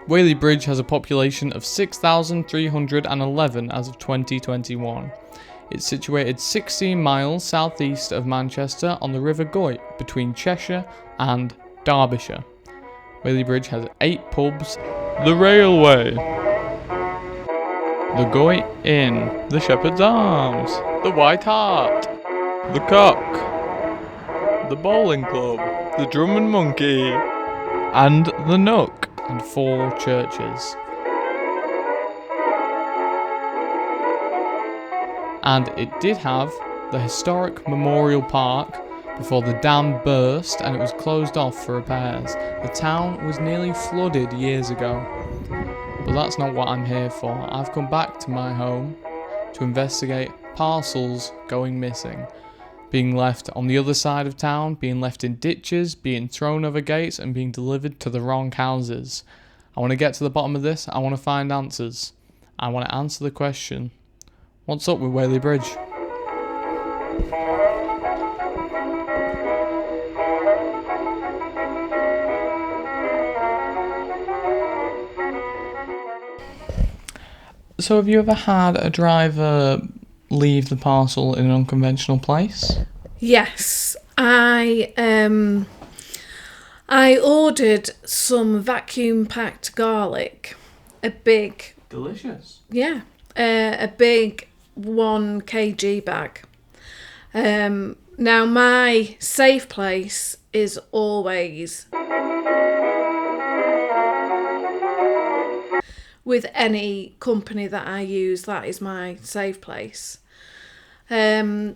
Whaley Bridge has a population of 6,311 as of 2021. It's situated 16 miles southeast of Manchester on the River Goyt between Cheshire and Derbyshire. Whaley Bridge has 8 pubs, the Railway, the Goyt Inn, the Shepherd's Arms, the White Hart, the Cock, the Bowling Club, the Drum and Monkey, and the Nook, and 4 churches. And it did have the historic Memorial Park before the dam burst and it was closed off for repairs. The town was nearly flooded years ago. But that's not what I'm here for. I've come back to my home to investigate parcels going missing, being left on the other side of town, being left in ditches, being thrown over gates and being delivered to the wrong houses. I want to get to the bottom of this. I want to find answers. I want to answer the question, what's up with Whaley Bridge? So have you ever had a driver leave the parcel in an unconventional place? Yes, I ordered some vacuum-packed garlic, a big... Delicious. Yeah, a big 1 kg bag. Now my safe place is always with any company that I use. That is my safe place. I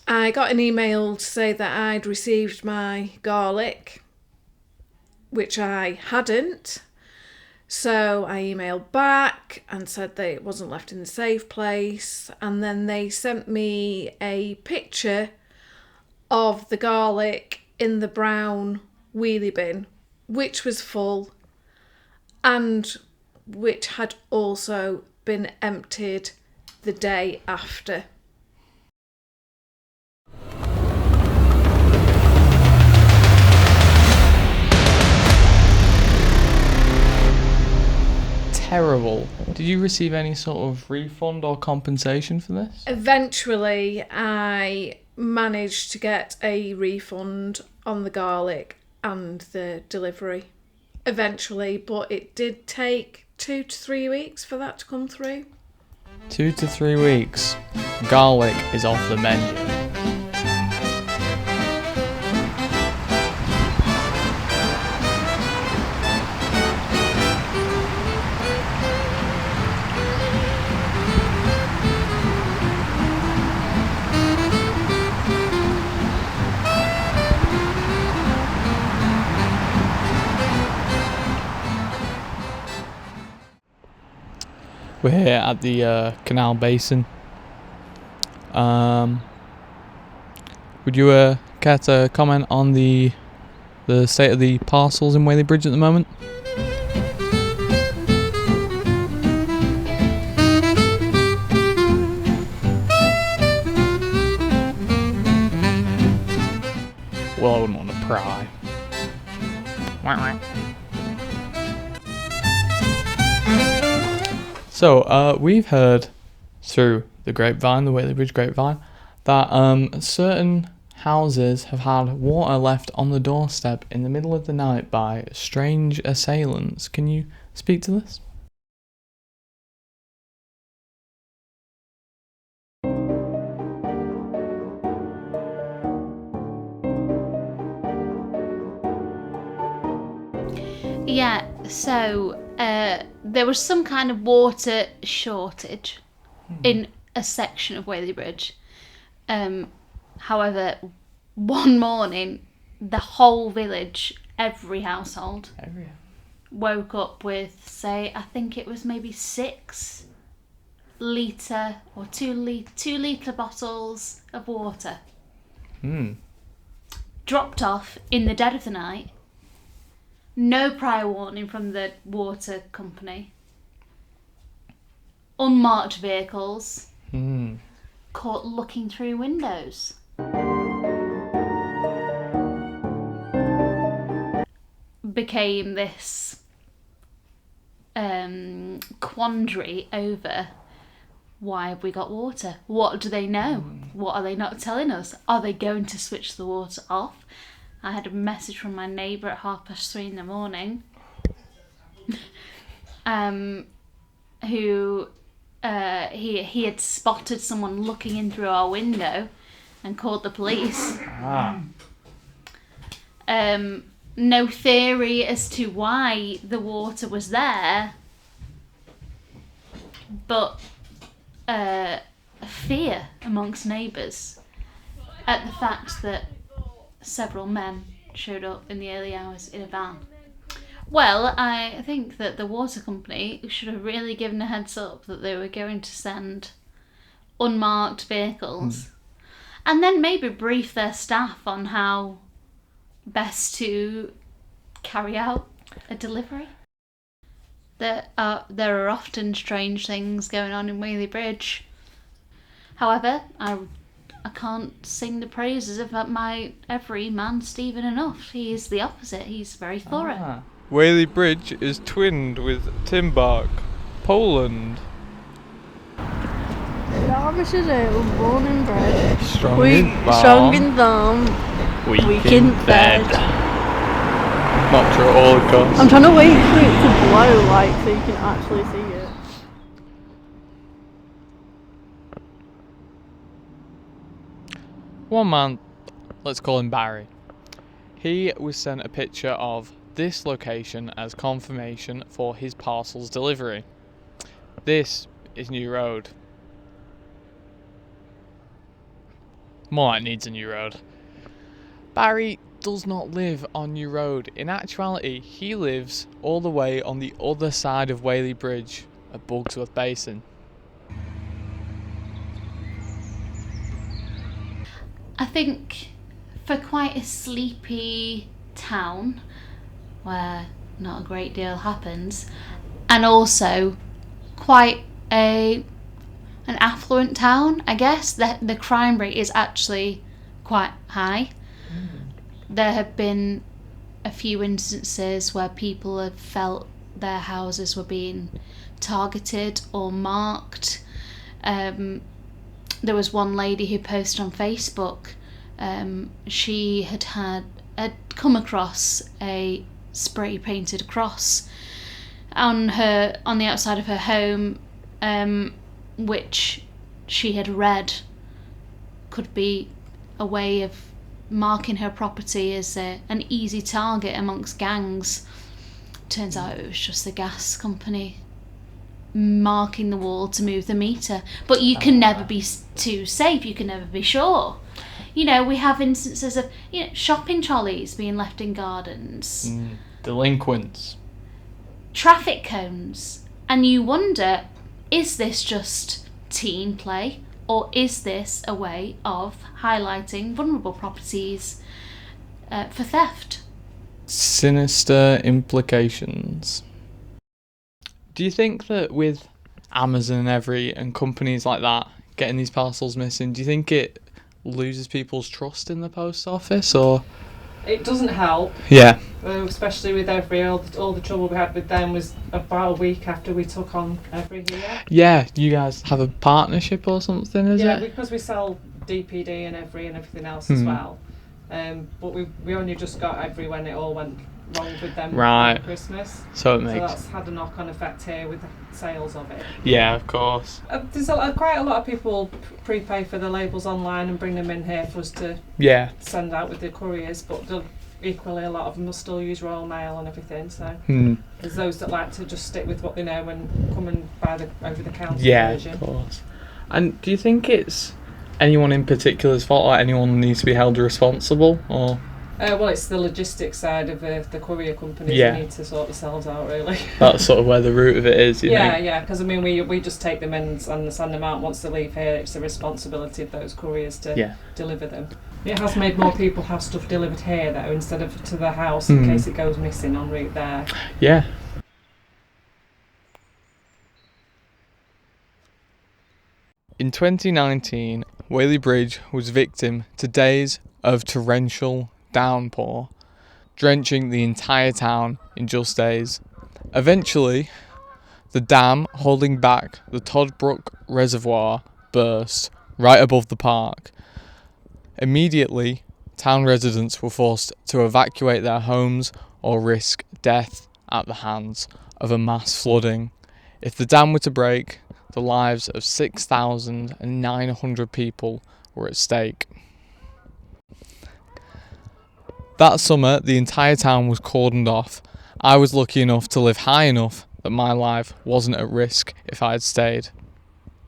got an email to say that I'd received my garlic, which I hadn't. So I emailed back and said that it wasn't left in the safe place. And then they sent me a picture of the garlic in the brown wheelie bin, which was full and which had also been emptied the day after. Terrible. Did you receive any sort of refund or compensation for this? Eventually, I managed to get a refund on the garlic and the delivery. Eventually, but it did take 2 to 3 weeks for that to come through. 2 to 3 weeks. Garlic is off the menu. We're here at the canal basin. Would you care to comment on the state of the parcels in Whaley Bridge at the moment? Well, I wouldn't want to pry. So, we've heard through the grapevine, the Whaley Bridge grapevine, that certain houses have had water left on the doorstep in the middle of the night by strange assailants. Can you speak to this? Yeah, so there was some kind of water shortage in a section of Whaley Bridge. However, one morning, the whole village, every household, woke up with, say, I think it was maybe 6 litre or 2 litre bottles of water. Dropped off in the dead of the night. No prior warning from the water company. Unmarked vehicles. Caught looking through windows. Became this quandary over why have we got water? What do they know? What are they not telling us? Are they going to switch the water off? I had a message from my neighbour at 3:30 in the morning, who he had spotted someone looking in through our window and called the police. No theory as to why the water was there, but fear amongst neighbours at the fact that several men showed up in the early hours in a van. Well, I think that the water company should have really given a heads up that they were going to send unmarked vehicles, and then maybe brief their staff on how best to carry out a delivery. There are often strange things going on in Whaley Bridge. However, I can't sing the praises of my every man Stephen enough. He is the opposite. He's very thorough. Whaley Bridge is twinned with Timbark, Poland. Jarvis is out, born and bred. Strong in thumb. weak in bed. Not true at all, of course. I'm trying to wait for it to blow, like, so you can actually see it. One man, let's call him Barry. He was sent a picture of this location as confirmation for his parcel's delivery. This is New Road. More like needs a new road. Barry does not live on New Road. In actuality, he lives all the way on the other side of Whaley Bridge at Bugsworth Basin. I think for quite a sleepy town where not a great deal happens, and also quite an affluent town, I guess, the crime rate is actually quite high. There have been a few instances where people have felt their houses were being targeted or marked. There was one lady who posted on Facebook. She had come across a spray painted cross on the outside of her home, which she had read could be a way of marking her property as an easy target amongst gangs. Turns out it was just the gas company marking the wall to move the meter. But you can never be too safe, you can never be sure. You know, we have instances of shopping trolleys being left in gardens, Delinquents, traffic cones, and you wonder, is this just teen play, or is this a way of highlighting vulnerable properties for theft? Sinister implications. Do you think that with Amazon and companies like that getting these parcels missing, do you think it loses people's trust in the post office, or? It doesn't help. Yeah. Especially with all the trouble we had with them was about a week after we took on Every here. Yeah, you guys have a partnership or something, is it? Yeah, because we sell DPD and Every and everything else as well. But we only just got Every when it all went wrong with them at Christmas. So that's had a knock-on effect here with the sales of it. Yeah, of course. There's quite a lot of people prepay for the labels online and bring them in here for us to send out with the couriers, but equally a lot of them will still use Royal Mail and everything, so there's those that like to just stick with what they know and come and buy the over-the-counter version. Yeah, of course. And do you think it's anyone in particular's fault, or anyone needs to be held responsible, or? Well, it's the logistics side of the courier companies who need to sort themselves out, really. That's sort of where the root of it is, you think? Yeah, because I mean, we just take them in and send them out once they leave here. It's the responsibility of those couriers to deliver them. It has made more people have stuff delivered here, though, instead of to the house in case it goes missing en route there. Yeah. In 2019, Whaley Bridge was victim to days of torrential downpour, drenching the entire town in just days. Eventually, The dam holding back the Toddbrook Reservoir burst right above the park. Immediately, town residents were forced to evacuate their homes or risk death at the hands of a mass flooding. If the dam were to break, the lives of 6,900 people were at stake. That summer, the entire town was cordoned off. I was lucky enough to live high enough that my life wasn't at risk if I had stayed.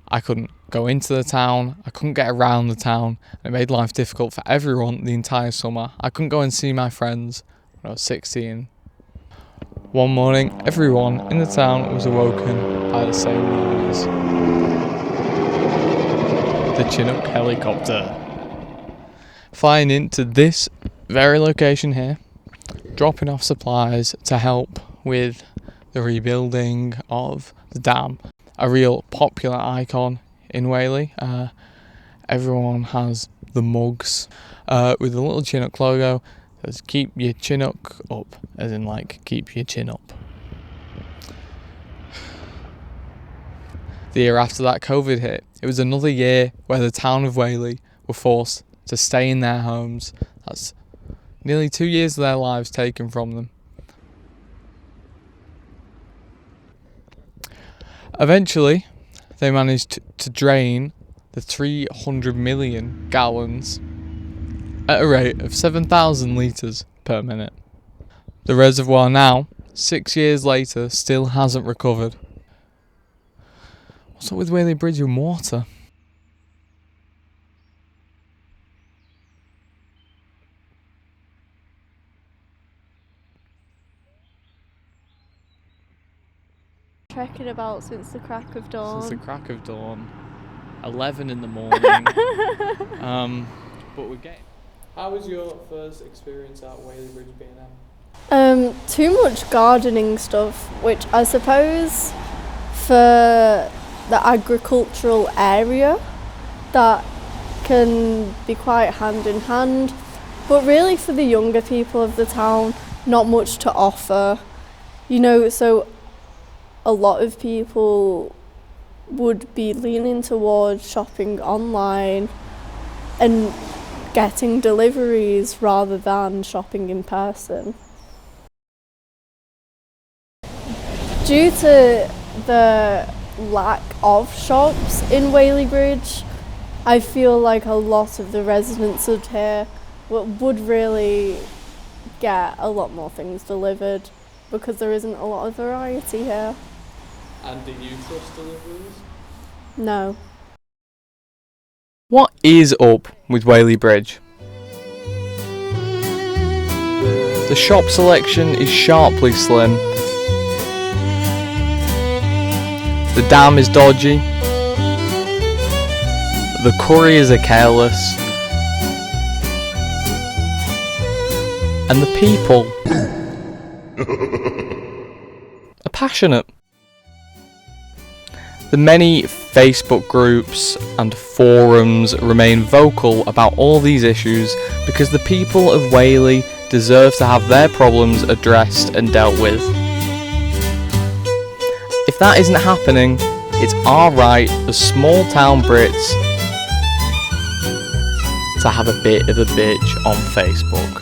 I couldn't go into the town, I couldn't get around the town, and it made life difficult for everyone the entire summer. I couldn't go and see my friends when I was 16. One morning, everyone in the town was awoken by the same noise. The Chinook helicopter. Flying into this very location here, dropping off supplies to help with the rebuilding of the dam. A real popular icon in Whaley. Everyone has the mugs with the little Chinook logo. It says keep your Chinook up, as in like keep your chin up. The year after that COVID hit, it was another year where the town of Whaley were forced to stay in their homes. That's nearly 2 years of their lives taken from them. Eventually, they managed to drain the 300 million gallons at a rate of 7,000 litres per minute. The reservoir now, 6 years later, still hasn't recovered. What's up with Whaley Bridge and water? Trekking about since the crack of dawn. Since the crack of dawn. 11 in the morning. But we're getting... How was your first experience at Whaley Bridge B&M? Too much gardening stuff, which I suppose for the agricultural area that can be quite hand in hand, but really for the younger people of the town, not much to offer. You know, so a lot of people would be leaning towards shopping online and getting deliveries rather than shopping in person. Due to the lack of shops in Whaley Bridge, I feel like a lot of the residents of here would really get a lot more things delivered because there isn't a lot of variety here. And do you trust deliveries? No. What is up with Whaley Bridge? The shop selection is sharply slim. The dam is dodgy. The couriers are careless. And the people are passionate. The many Facebook groups and forums remain vocal about all these issues because the people of Whaley deserve to have their problems addressed and dealt with. If that isn't happening, it's our right as small town Brits to have a bit of a bitch on Facebook.